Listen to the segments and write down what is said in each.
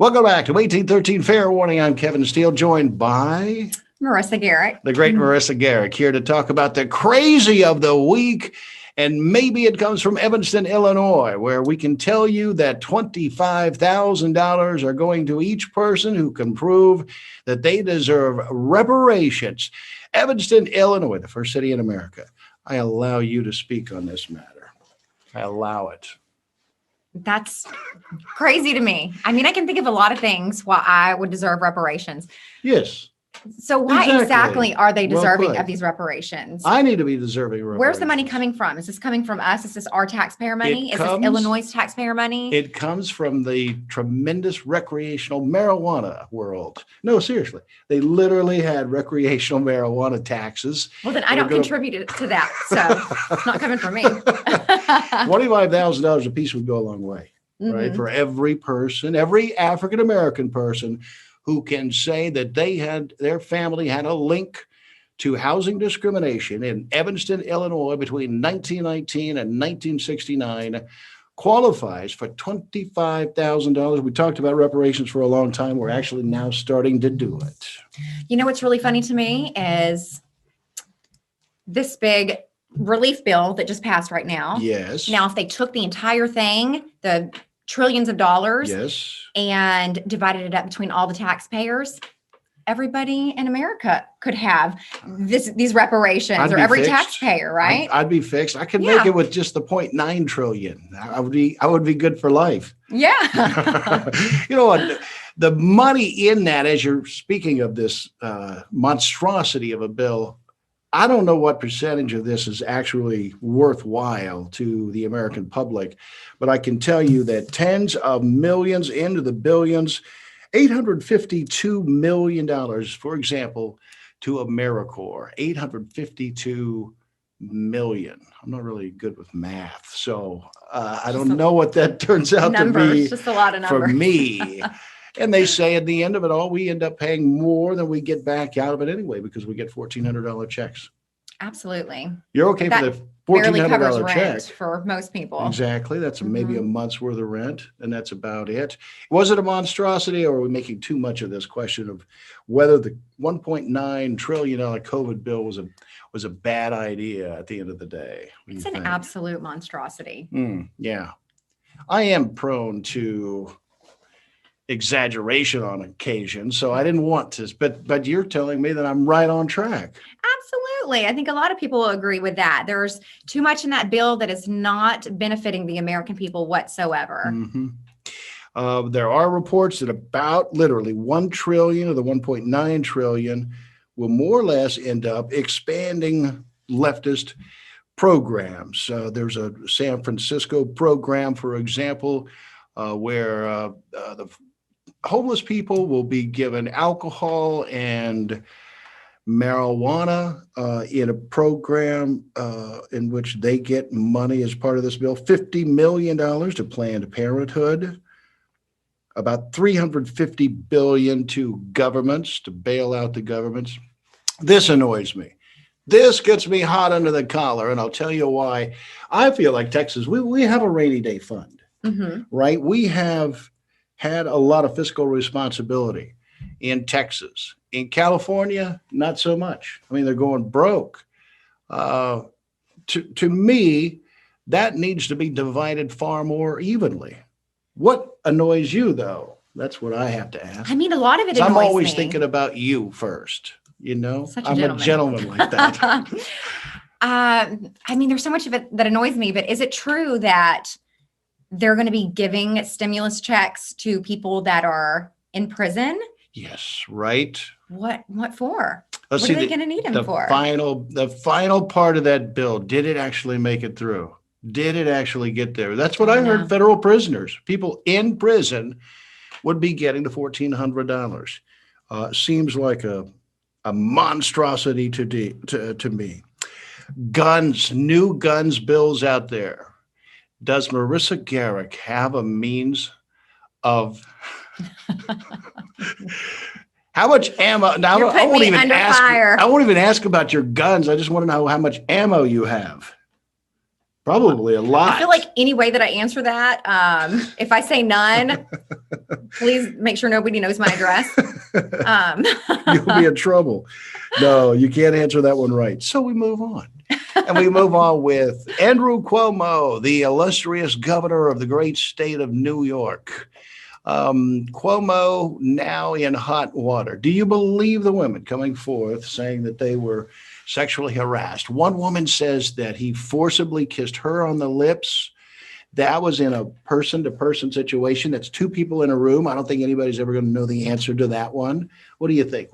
Welcome back to 1813 Fair Warning. I'm Kevin Steele, joined by Marissa Garrett. The great Marissa Garrett, here to talk about the crazy of the week. And maybe it comes from Evanston, Illinois, where we can tell you that $25,000 are going to each person who can prove that they deserve reparations. Evanston, Illinois, the first city in America. I allow you to speak on this matter. I allow it. That's crazy to me. I mean, I can think of a lot of things why I would deserve reparations. Yes. So why exactly are they deserving of these reparations? I need to be deserving of reparations. Where's the money coming from? Is this coming from us? Is this our taxpayer money? Is this Illinois' taxpayer money? It comes from the tremendous recreational marijuana world. No, seriously. They literally had recreational marijuana taxes. Well, then I don't contribute to that. So it's not coming from me. $25,000 a piece would go a long way, right? For every person, every African-American person who can say that their family had a link to housing discrimination in Evanston, Illinois between 1919 and 1969 qualifies for $25,000. We talked about reparations for a long time. We're actually now starting to do it. You know what's really funny to me is this big relief bill that just passed right now. Yes. Now, if they took the entire thing, the trillions of dollars, yes, and divided it up between all the taxpayers, everybody in America could have these reparations, or every taxpayer, right? I'd be fixed. I could make it with just the 0.9 trillion. I would be good for life. Yeah. You know what? The money in that, as you're speaking of this monstrosity of a bill, I don't know what percentage of this is actually worthwhile to the American public, but I can tell you that tens of millions into the billions, $852 million, for example, to AmeriCorps, $852 million. I'm not really good with math, so I don't know what that turns out to be just a lot of numbers for me. And they say at the end of it all, we end up paying more than we get back out of it anyway, because we get $1,400 checks. Absolutely. You're okay for the $1,400 check for most people. Exactly. That's maybe a month's worth of rent, and that's about it. Was it a monstrosity, or are we making too much of this question of whether the $1.9 trillion COVID bill was a bad idea at the end of the day? It's an absolute monstrosity. Yeah. I am prone to exaggeration on occasion, so I didn't want to, but you're telling me that I'm right on track. Absolutely. I think a lot of people will agree with that. There's too much in that bill that is not benefiting the American people whatsoever. There are reports that about literally 1 trillion of the 1.9 trillion will more or less end up expanding leftist programs. There's a San Francisco program, for example, where the homeless people will be given alcohol and marijuana in a program in which they get money as part of this bill. $50 million to Planned Parenthood, about $350 billion to governments to bail out the governments. This annoys me. This gets me hot under the collar, and I'll tell you why. I feel like Texas, we have a rainy day fund, right? We have had a lot of fiscal responsibility in Texas. In California, not so much. I mean, they're going broke. To me, that needs to be divided far more evenly. What annoys you, though? That's what I have to ask. I mean, a lot of it annoys me. I'm always thinking about you first. You know, I'm a gentleman like that. I mean, there's so much of it that annoys me, but is it true that they're going to be giving stimulus checks to people that are in prison? Yes, right. What for? What are they going to need them for? The final part of that bill, did it actually make it through? Did it actually get there? That's what I heard. Federal prisoners, people in prison, would be getting the $1,400. Seems like a monstrosity to me. Guns, new guns bills out there. Does Marissa Garrett have a means of how much ammo? Now, I won't even ask about your guns. I just want to know how much ammo you have. Probably a lot. I feel like any way that I answer that, if I say none, please make sure nobody knows my address. You'll be in trouble. No, you can't answer that one right. So we move on. And we move on with Andrew Cuomo, the illustrious governor of the great state of New York. Cuomo now in hot water. Do you believe the women coming forth saying that they were sexually harassed? One woman says that he forcibly kissed her on the lips. That was in a person-to-person situation. That's two people in a room. I don't think anybody's ever going to know the answer to that one. What do you think?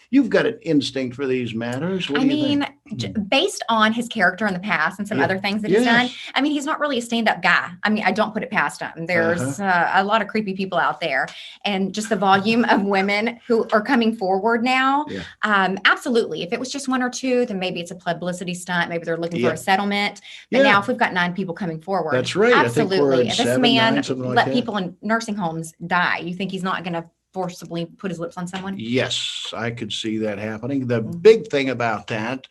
You've got an instinct for these matters. What do you think? Based on his character in the past and some other things that he's done, I mean, he's not really a stand-up guy. I mean, I don't put it past him. There's a lot of creepy people out there, and just the volume of women who are coming forward now. Absolutely. If it was just one or two, then maybe it's a publicity stunt. Maybe they're looking for a settlement. But now if we've got 9 people coming forward. That's right. Absolutely. This 7, man 9, let people in nursing homes die. You think he's not going to forcibly put his lips on someone? Yes, I could see that happening. The big thing about that,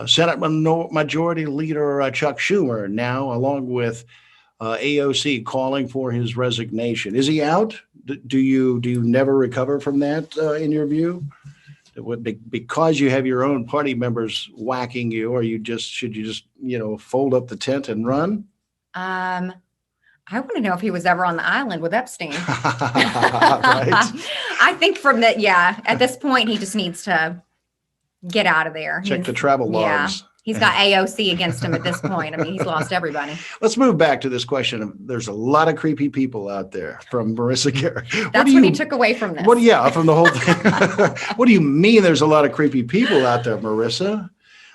Senate Majority Leader Chuck Schumer now, along with AOC, calling for his resignation. Is he out? Do you never recover from that in your view? Because you have your own party members whacking you, or should you just fold up the tent and run? I want to know if he was ever on the island with Epstein. Right. I think from that, at this point, he just needs to get out of there. Check the travel logs. He's got AOC against him at this point. I mean, he's lost everybody. Let's move back to this question. There's a lot of creepy people out there from Marissa Garrett. That's what he took away from this. From the whole thing. What do you mean there's a lot of creepy people out there, Marissa?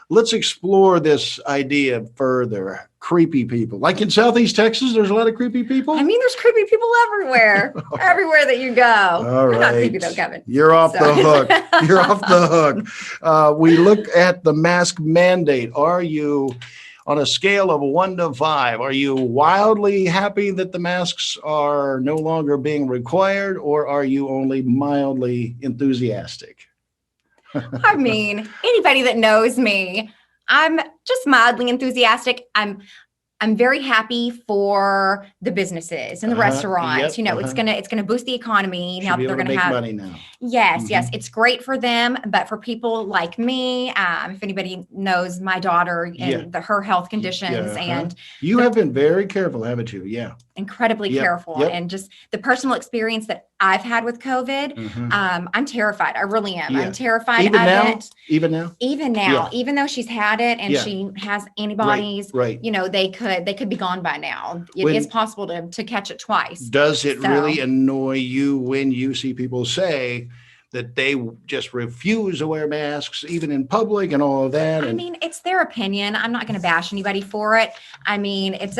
Let's explore this idea further. Creepy people. Like in Southeast Texas, there's a lot of creepy people? I mean, there's creepy people everywhere. Everywhere that you go. All right. Not creepy though, Kevin. You're off the hook. You're off the hook. We look at the mask mandate. Are you, on a scale of 1 to 5, are you wildly happy that the masks are no longer being required, or are you only mildly enthusiastic? I mean, anybody that knows me, I'm just mildly enthusiastic. I'm very happy for the businesses and the restaurants. It's gonna boost the economy. Now that they're gonna have money now. Yes, it's great for them. But for people like me, if anybody knows my daughter and her health conditions, and you have been very careful, haven't you? Yeah. Incredibly careful, and just the personal experience that I've had with COVID, I'm terrified. I really am. I'm terrified of it. Even now, even though she's had it and she has antibodies, they could be gone by now. It is possible to catch it twice. Does it really annoy you when you see people say that they just refuse to wear masks, even in public and all of that? I mean, it's their opinion. I'm not going to bash anybody for it. I mean, it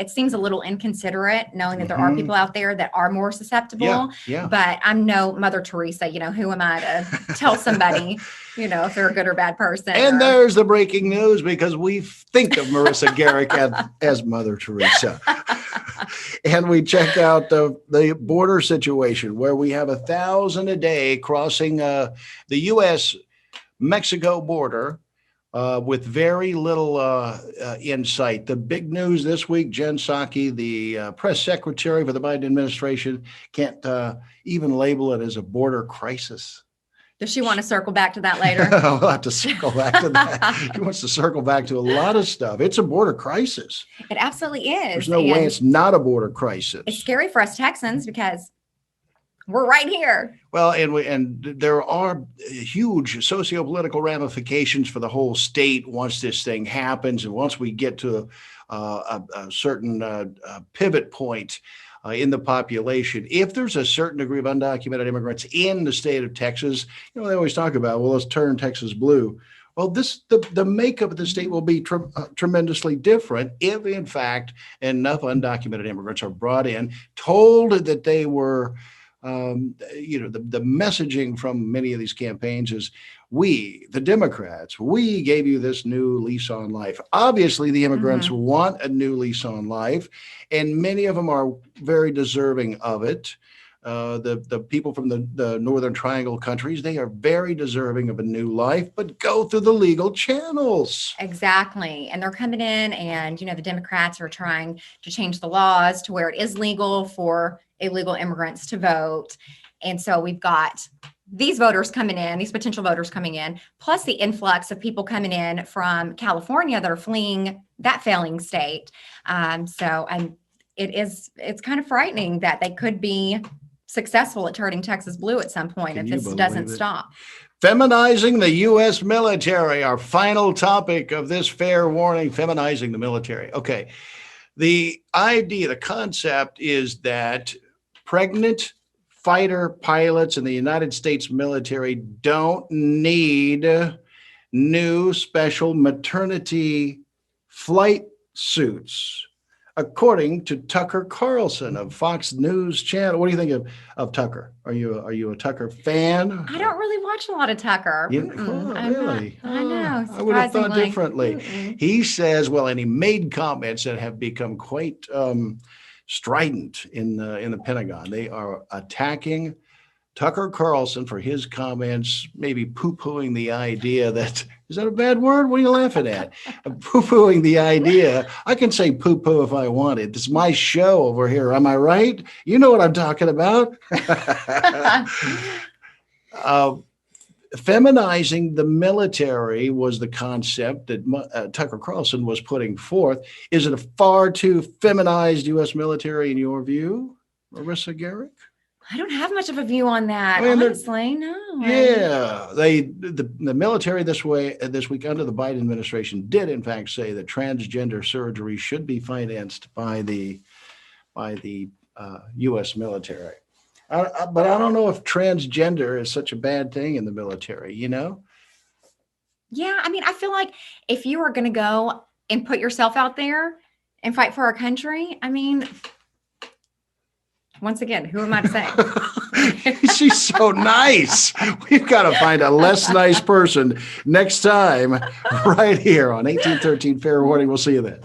seems a little inconsiderate knowing that there are people out there that are more susceptible. But I'm no Mother Teresa. Who am I to tell somebody, if they're a good or bad person? And there's the breaking news, because we think of Marissa Garrett as Mother Teresa. And we check out the border situation, where we have 1,000 a day crossing the U.S.-Mexico border with very little insight. The big news this week, Jen Psaki, the press secretary for the Biden administration, can't even label it as a border crisis. Does she want to circle back to that later? We'll have to circle back to that. He wants to circle back to a lot of stuff. It's a border crisis. It absolutely is. There's no way it's not a border crisis. It's scary for us Texans because we're right here. Well, and there are huge socio-political ramifications for the whole state once this thing happens, and once we get to a certain pivot point in the population. If there's a certain degree of undocumented immigrants in the state of Texas, they always talk about, well, let's turn Texas blue. Well, the makeup of the state will be tremendously different if, in fact, enough undocumented immigrants are brought in, told that they were, the messaging from many of these campaigns is, we, the Democrats, we gave you this new lease on life. Obviously, the immigrants want a new lease on life, and many of them are very deserving of it. the people from the Northern Triangle countries, they are very deserving of a new life, but go through the legal channels. Exactly. And they're coming in and, the Democrats are trying to change the laws to where it is legal for illegal immigrants to vote. And so we've got these voters coming in, these potential voters coming in, plus the influx of people coming in from California that are fleeing that failing state. It's kind of frightening that they could be successful at turning Texas blue at some point if this doesn't stop. Feminizing the U.S. military, our final topic of this fair warning, feminizing the military. Okay. The idea, the concept is that pregnant fighter pilots in the United States military don't need new special maternity flight suits. According to Tucker Carlson of Fox News Channel. What do you think of Tucker? Are you a Tucker fan? I don't really watch a lot of Tucker. Really? I know. I would have thought differently. Mm-mm. He says, and he made comments that have become quite strident in the Pentagon. They are attacking Tucker Carlson for his comments, maybe poo-pooing the idea that, is that a bad word? What are you laughing at? Poo-pooing the idea. I can say poo-poo if I want it. It's my show over here. Am I right? You know what I'm talking about. Feminizing the military was the concept that Tucker Carlson was putting forth. Is it a far too feminized U.S. military in your view, Marissa Garrick? I don't have much of a view on that, honestly. No. Yeah, the military this week under the Biden administration did in fact say that transgender surgery should be financed by the U.S. military. But I don't know if transgender is such a bad thing in the military. Yeah, I feel like if you are going to go and put yourself out there and fight for our country, once again, who am I to say? She's so nice. We've got to find a less nice person next time right here on 1813 Fair Warning. We'll see you then.